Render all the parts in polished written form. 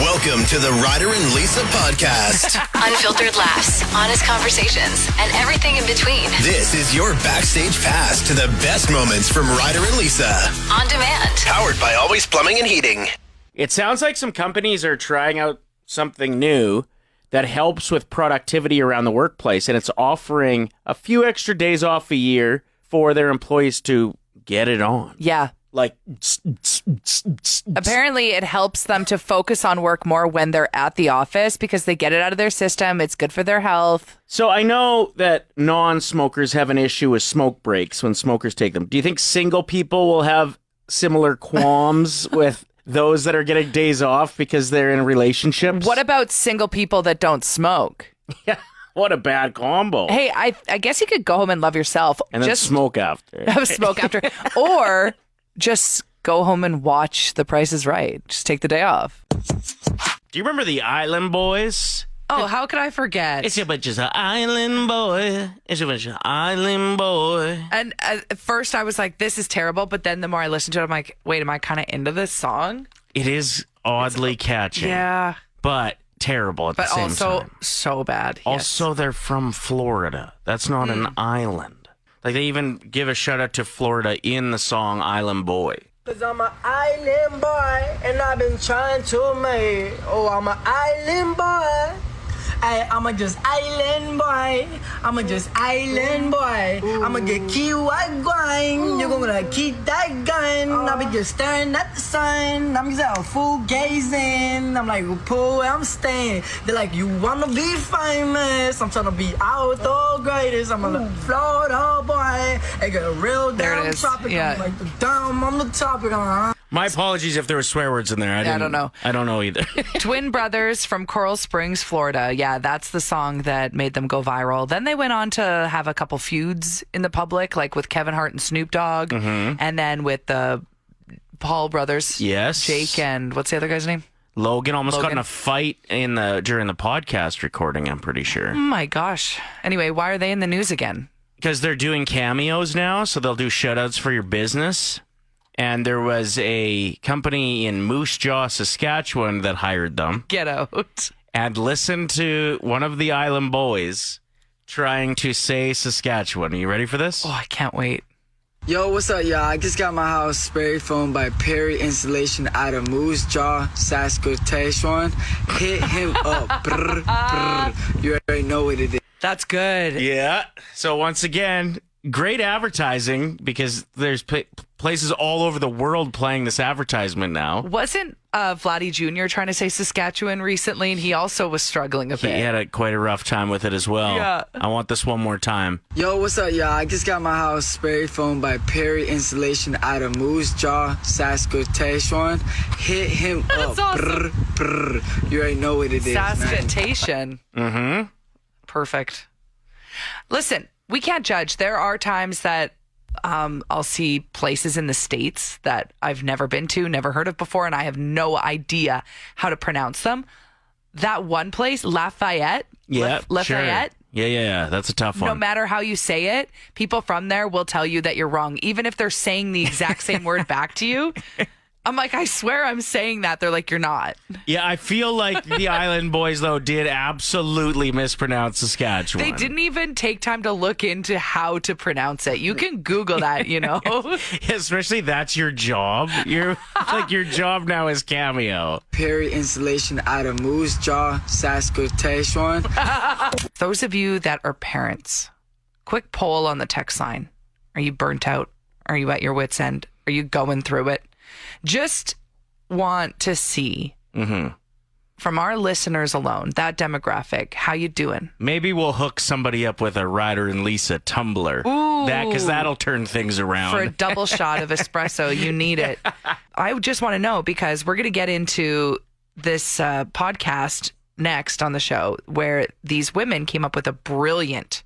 Welcome to the Ryder and Lisa podcast. Unfiltered laughs, honest conversations, and everything in between. This is your backstage pass to the best moments from Ryder and Lisa. On demand. Powered by Always Plumbing and Heating. It sounds like some companies are trying out something new that helps with productivity around the workplace, and it's offering a few extra days off a year for their employees to get it on. Yeah. Like, apparently it helps them to focus on work more when they're at the office because they get it out of their system. It's good for their health. So I know that non-smokers have an issue with smoke breaks when smokers take them. Do you think single people will have similar qualms with those that are getting days off because they're in relationships? What about single people that don't smoke? Yeah, what a bad combo. Hey, I guess you could go home and love yourself. And then smoke after. Have smoke after. Or just go home and watch The Price is Right. Just take the day off. Do you remember the Island Boys? Oh, how could I forget? It's a bunch of island boy. It's a bunch of island boy. And at first I was like, this is terrible. But then the more I listened to it, I'm like, wait, am I kind of into this song? It is oddly catchy. Yeah. But terrible at the same time. But also so bad. Also, they're from Florida. That's not an island. Like, they even give a shout out to Florida in the song Island Boy. Cause I'm an island boy, and I've been trying to make. Oh, I'm an island boy. I'm a just island boy. I'm a just island boy. I'ma get key white going. You're gonna keep that gun. I'll be just staring at the sun. I'm just out full gazing. I'm like, pull where I'm staying. They're like, you wanna be famous? I'm trying to be out the greatest. I'm a Florida boy. I got a real damn tropic. Yeah. I'm like the dumb on the topic. My apologies if there were swear words in there. I don't know. I don't know either. Twin brothers from Coral Springs, Florida. Yeah, that's the song that made them go viral. Then they went on to have a couple feuds in the public, like with Kevin Hart and Snoop Dogg. And then with the Paul brothers. Yes. Jake and what's the other guy's name? Logan got in a fight during the podcast recording, I'm pretty sure. Oh my gosh. Anyway, why are they in the news again? Because they're doing cameos now, so they'll do shout-outs for your business. And there was a company in Moose Jaw, Saskatchewan that hired them. Get out. And listen to one of the Island Boys trying to say Saskatchewan. Are you ready for this? Oh, I can't wait. Yo, what's up, y'all? I just got my house spray foamed by Perry Installation out of Moose Jaw, Saskatchewan. Hit him up. Brr, brr. You already know what it is. That's good. Yeah. So once again, great advertising because there's places all over the world playing this advertisement now. Wasn't Vladdy Jr. trying to say Saskatchewan recently, and he also was struggling a bit? He had quite a rough time with it as well. Yeah. I want this one more time. Yo, what's up, y'all? I just got my house spray foamed by Perry Installation out of Moose Jaw, Saskatchewan. Hit him up. That's awesome. Brr, brr. You already know what it is, man. Saskatchewan. Mm-hmm. Perfect. Listen, we can't judge. There are times that I'll see places in the States that I've never been to, never heard of before, and I have no idea how to pronounce them. That one place, Lafayette. Yeah, Lafayette. Sure. Yeah. That's a tough one. No matter how you say it, people from there will tell you that you're wrong, even if they're saying the exact same word back to you. I'm like, I swear I'm saying that. They're like, you're not. Yeah, I feel like the Island Boys, though, did absolutely mispronounce Saskatchewan. They didn't even take time to look into how to pronounce it. You can Google that, you know? Especially that's your job. You're like, your job now is cameo. Perry Installation out of Moose Jaw, Saskatchewan. Those of you that are parents, quick poll on the text line. Are you burnt out? Are you at your wit's end? Are you going through it? Just want to see from our listeners alone, that demographic, how you doing? Maybe we'll hook somebody up with a Ryder and Lisa tumbler. Ooh. Because that'll turn things around. For a double shot of espresso, you need it. I just want to know because we're going to get into this podcast next on the show where these women came up with a brilliant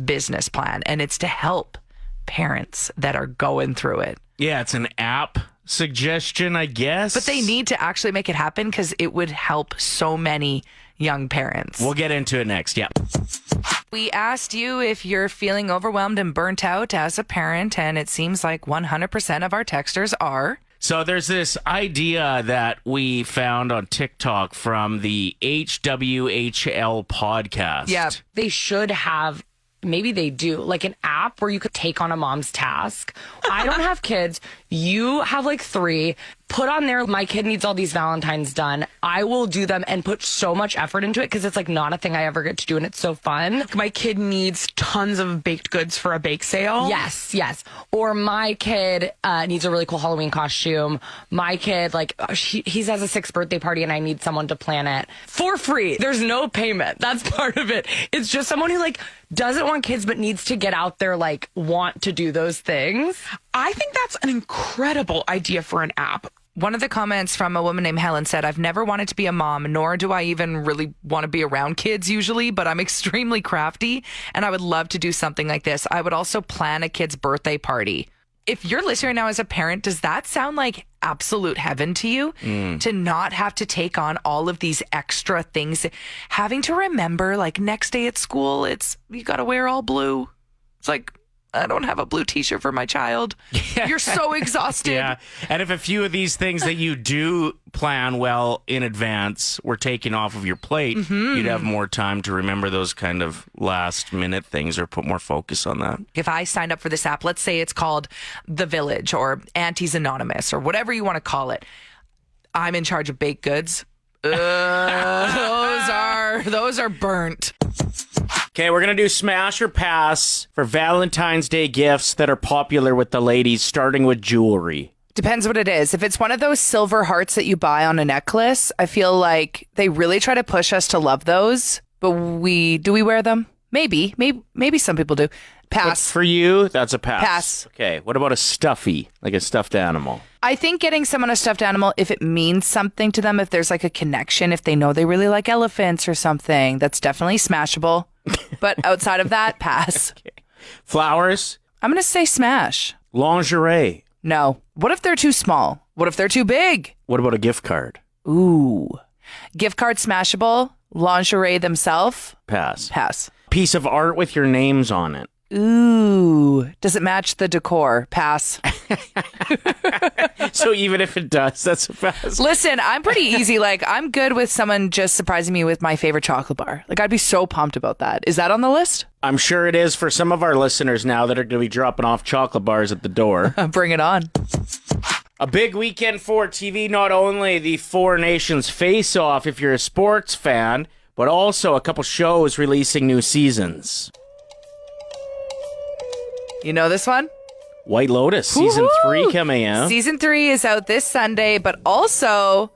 business plan, and it's to help parents that are going through it. Yeah, it's an app suggestion, I guess. But they need to actually make it happen because it would help so many young parents. We'll get into it next. Yeah. We asked you if you're feeling overwhelmed and burnt out as a parent, and it seems like 100% of our texters are. So there's this idea that we found on TikTok from the HWHL podcast. Yeah, they should have, maybe they do, like an app where you could take on a mom's task. I don't have kids. You have like 3. Put on there, my kid needs all these Valentines done. I will do them and put so much effort into it because it's like not a thing I ever get to do and it's so fun. My kid needs tons of baked goods for a bake sale. Yes. Or my kid needs a really cool Halloween costume. My kid, like, he has a 6th birthday party and I need someone to plan it for free. There's no payment. That's part of it. It's just someone who like doesn't want kids but needs to get out there, like want to do those things. I think that's an incredible idea for an app. One of the comments from a woman named Helen said, I've never wanted to be a mom, nor do I even really want to be around kids usually, but I'm extremely crafty and I would love to do something like this. I would also plan a kid's birthday party. If you're listening right now as a parent, does that sound like absolute heaven to you? To not have to take on all of these extra things, having to remember like next day at school, you got to wear all blue. It's like, I don't have a blue t-shirt for my child. You're so exhausted. Yeah. And if a few of these things that you do plan well in advance were taken off of your plate, you'd have more time to remember those kind of last minute things or put more focus on that. If I signed up for this app, let's say it's called The Village or Auntie's Anonymous or whatever you want to call it, I'm in charge of baked goods. Those are burnt. Okay, we're going to do smash or pass for Valentine's Day gifts that are popular with the ladies, starting with jewelry. Depends what it is. If it's one of those silver hearts that you buy on a necklace, I feel like they really try to push us to love those. But do we wear them? Maybe some people do. But Pass. for you, that's a pass. Pass. Okay, what about a stuffy, like a stuffed animal? I think getting someone a stuffed animal, if it means something to them, if there's like a connection, if they know they really like elephants or something, that's definitely smashable. But outside of that, pass. Okay. Flowers? I'm going to say smash. Lingerie? No. What if they're too small? What if they're too big? What about a gift card? Ooh. Gift card smashable. Lingerie themselves. Pass. Pass. Piece of art with your names on it. Ooh. Does it match the decor? Pass. So even if it does, that's a pass. Listen, I'm pretty easy. Like, I'm good with someone just surprising me with my favorite chocolate bar. Like, I'd be so pumped about that. Is that on the list? I'm sure it is for some of our listeners now that are going to be dropping off chocolate bars at the door. Bring it on. A big weekend for TV, not only the Four Nations face-off if you're a sports fan, but also a couple shows releasing new seasons. You know this one? White Lotus, Season 3 coming out. Season 3 is out this Sunday, but also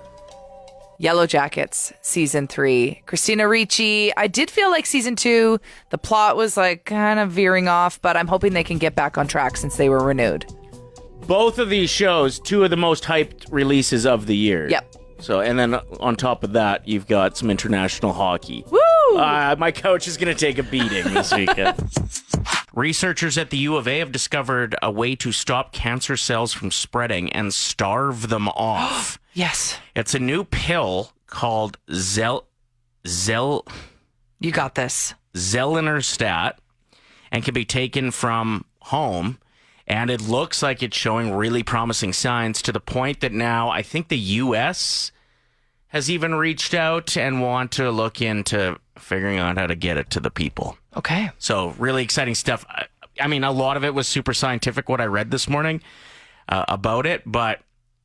Yellow Jackets, Season 3. Christina Ricci. I did feel like Season 2, the plot was like kind of veering off, but I'm hoping they can get back on track since they were renewed. Both of these shows, 2 of the most hyped releases of the year. Yep. So, and then on top of that, you've got some international hockey. Woo! My coach is going to take a beating this weekend. Researchers at the U of A have discovered a way to stop cancer cells from spreading and starve them off. Yes. It's a new pill called You got this. Zelinerstat and can be taken from home. And it looks like it's showing really promising signs to the point that now I think the U.S. has even reached out and want to look into figuring out how to get it to the people. Okay. So really exciting stuff. I mean, a lot of it was super scientific, what I read this morning about it, but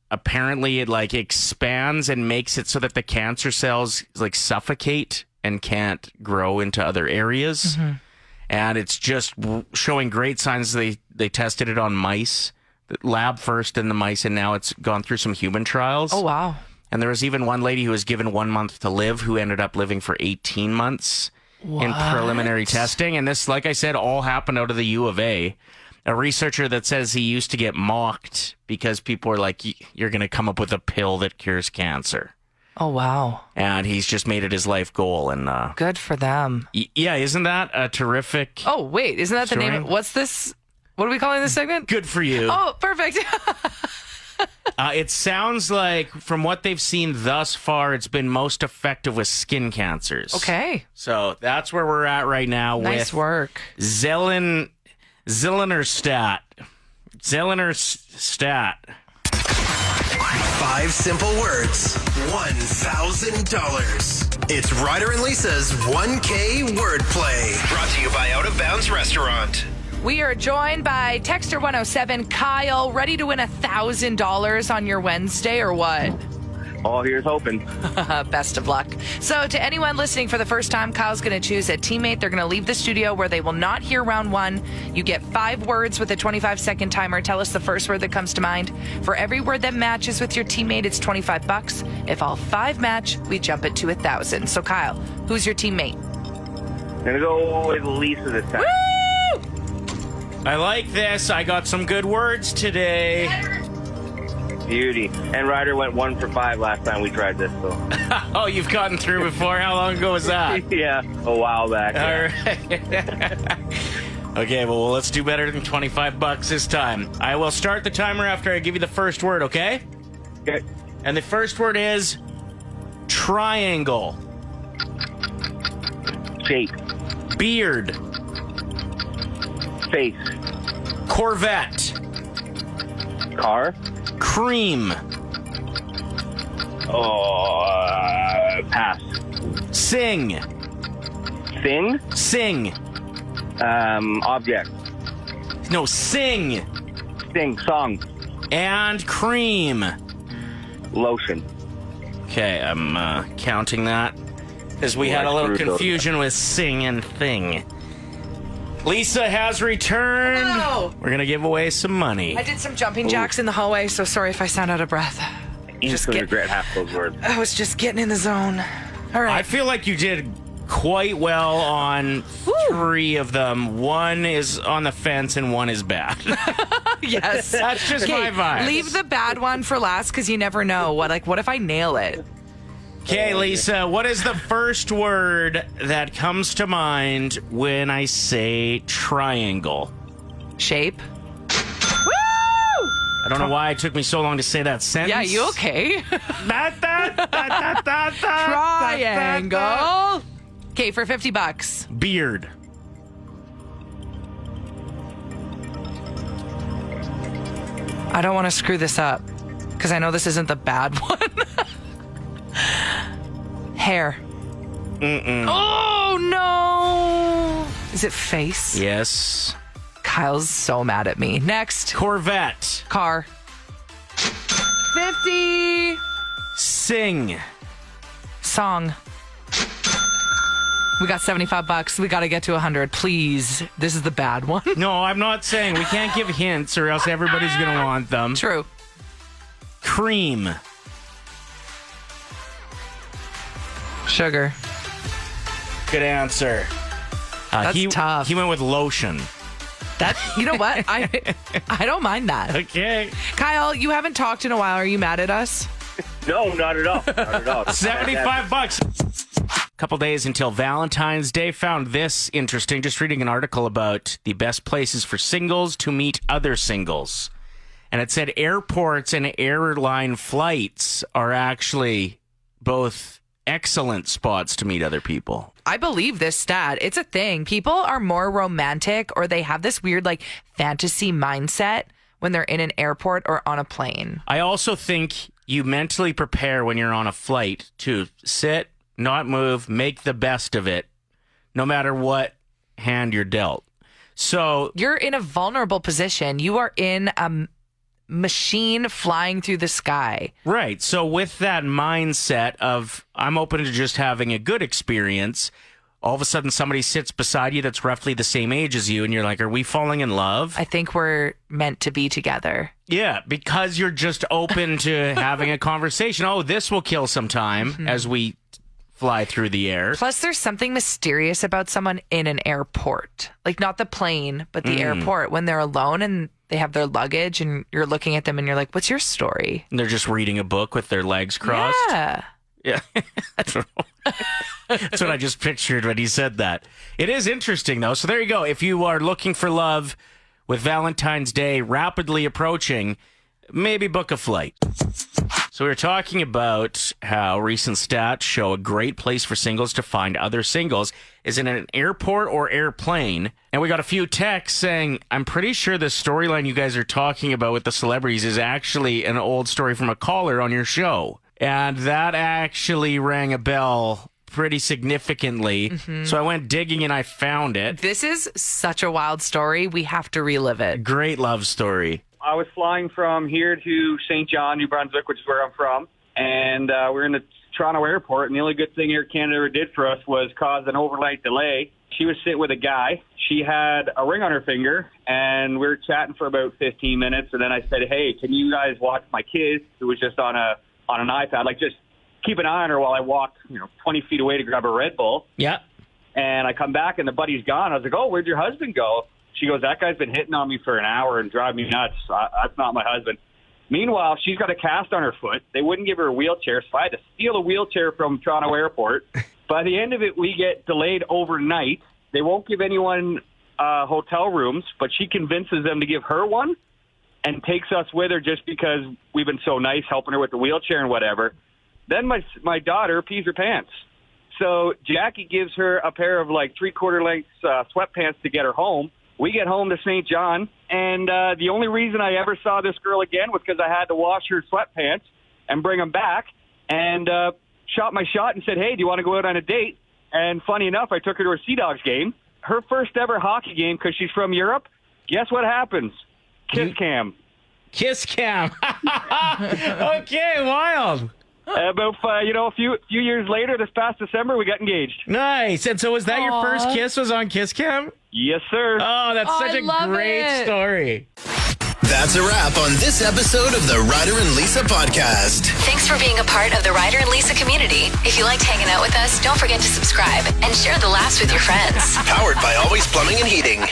apparently it like expands and makes it so that the cancer cells like suffocate and can't grow into other areas. Mm-hmm. And it's just showing great signs. They tested it on mice, lab first in the mice, and now it's gone through some human trials. Oh, wow. And there was even one lady who was given 1 month to live who ended up living for 18 months in preliminary testing. And this, like I said, all happened out of the U of A. A researcher that says he used to get mocked because people were like, you're going to come up with a pill that cures cancer. Oh, wow. And he's just made it his life goal. And good for them. Yeah, isn't that a terrific... Oh, wait, isn't that the name? What's this? What are we calling this segment? Good for you. Oh, perfect. It sounds like, from what they've seen thus far, it's been most effective with skin cancers. Okay. So that's where we're at right now. Nice with work. Zelinerstat. Zelinerstat. 5 simple words, $1,000. It's Ryder and Lisa's 1K wordplay. Brought to you by Out of Bounds Restaurant. We are joined by Texter 107, Kyle, ready to win $1,000 on your Wednesday or what? Oh, here's hoping. Best of luck. So to anyone listening for the first time, Kyle's going to choose a teammate. They're going to leave the studio where they will not hear round one. You get 5 words with a 25-second timer. Tell us the first word that comes to mind. For every word that matches with your teammate, it's $25. If all 5 match, we jump it to $1,000. So Kyle, who's your teammate? I'm going to go with Lisa this time. Woo! I like this. I got some good words today. Beauty. And Ryder went 1 for 5 last time we tried this, so. Oh, you've gotten through before? How long ago was that? Yeah, a while back. All right. Okay, well, let's do better than $25 this time. I will start the timer after I give you the first word, okay? Okay. And the first word is triangle. Shape. Beard. Face. Corvette. Car. Cream. Oh, pass. Sing. Sing. Sing. Object. No, sing. Sing. Song. And cream. Lotion. Okay, I'm counting that because we had a little confusion with sing and thing. Lisa has returned. Hello. We're going to give away some money. I did some jumping jacks in the hallway, so sorry if I sound out of breath. Instantly regret half those words. I was just getting in the zone. All right. I feel like you did quite well on 3 of them. 1 is on the fence and 1 is bad. Yes. That's just my vibe. Leave the bad one for last because you never know. What if I nail it? Okay, Lisa, what is the first word that comes to mind when I say triangle? Shape. Woo! I don't know why it took me so long to say that sentence. Yeah, you okay? Triangle. Triangle. Okay, for $50. Beard. I don't want to screw this up because I know this isn't the bad one. Hair. Oh, no. Is it face? Yes. Kyle's so mad at me. Next. Corvette. Car. 50. Sing. Song. We got $75. We got to get to 100. Please. This is the bad one. No, I'm not saying. We can't give hints or else everybody's going to want them. True. Cream. Sugar. Good answer. That's tough. He went with lotion. That, you know what? I don't mind that. Okay. Kyle, you haven't talked in a while. Are you mad at us? No, not at all. Not at all. $75. Couple days until Valentine's Day. Found this interesting. Just reading an article about the best places for singles to meet other singles. And it said airports and airline flights are actually both excellent spots to meet other people. I believe this stat. It's a thing. People are more romantic or they have this weird like fantasy mindset when they're in an airport or on a plane. I also think you mentally prepare when you're on a flight to sit, not move, make the best of it, no matter what hand you're dealt. So you're in a vulnerable position. You are in a machine flying through the sky. Right. So with that mindset of I'm open to just having a good experience, all of a sudden somebody sits beside you that's roughly the same age as you and you're like, are we falling in love? I think we're meant to be together. Yeah, because you're just open to having a conversation. Oh, this will kill some time as we fly through the air. Plus, there's something mysterious about someone in an airport. Like, not the plane, but the airport. When they're alone and they have their luggage and you're looking at them and you're like, what's your story? And they're just reading a book with their legs crossed. Yeah. Yeah. I don't know. That's what I just pictured when he said that. It is interesting, though. So there you go. If you are looking for love with Valentine's Day rapidly approaching, maybe book a flight. So we were talking about how recent stats show a great place for singles to find other singles is in an airport or airplane. And we got a few texts saying, I'm pretty sure the storyline you guys are talking about with the celebrities is actually an old story from a caller on your show. And that actually rang a bell pretty significantly. So I went digging and I found it. This is such a wild story. We have to relive it. Great love story. I was flying from here to St. John, New Brunswick, which is where I'm from, and we're in the Toronto airport, and the only good thing Air Canada ever did for us was cause an overnight delay. She was sitting with a guy. She had a ring on her finger, and we were chatting for about 15 minutes, and then I said, hey, can you guys watch my kid, who was just on an iPad, like just keep an eye on her while I walk 20 feet away to grab a Red Bull. Yeah. And I come back, and the buddy's gone. I was like, oh, where'd your husband go? She goes, that guy's been hitting on me for an hour and driving me nuts. That's not my husband. Meanwhile, she's got a cast on her foot. They wouldn't give her a wheelchair, so I had to steal a wheelchair from Toronto Airport. By the end of it, we get delayed overnight. They won't give anyone hotel rooms, but she convinces them to give her one and takes us with her just because we've been so nice helping her with the wheelchair and whatever. Then my daughter pees her pants. So Jackie gives her a pair of like 3/4 length sweatpants to get her home. We get home to St. John, and the only reason I ever saw this girl again was because I had to wash her sweatpants and bring them back, and shot my shot and said, hey, do you want to go out on a date? And funny enough, I took her to a Sea Dogs game, her first ever hockey game because she's from Europe. Guess what happens? Kiss cam. Kiss cam. Okay, wild. About a few years later, this past December, we got engaged. Nice. And so was that your first kiss was on Kiss Cam? Yes, sir. Oh, that's such a great story. That's a wrap on this episode of the Ryder and Lisa podcast. Thanks for being a part of the Ryder and Lisa community. If you liked hanging out with us, don't forget to subscribe and share the laughs with your friends. Powered by Always Plumbing and Heating.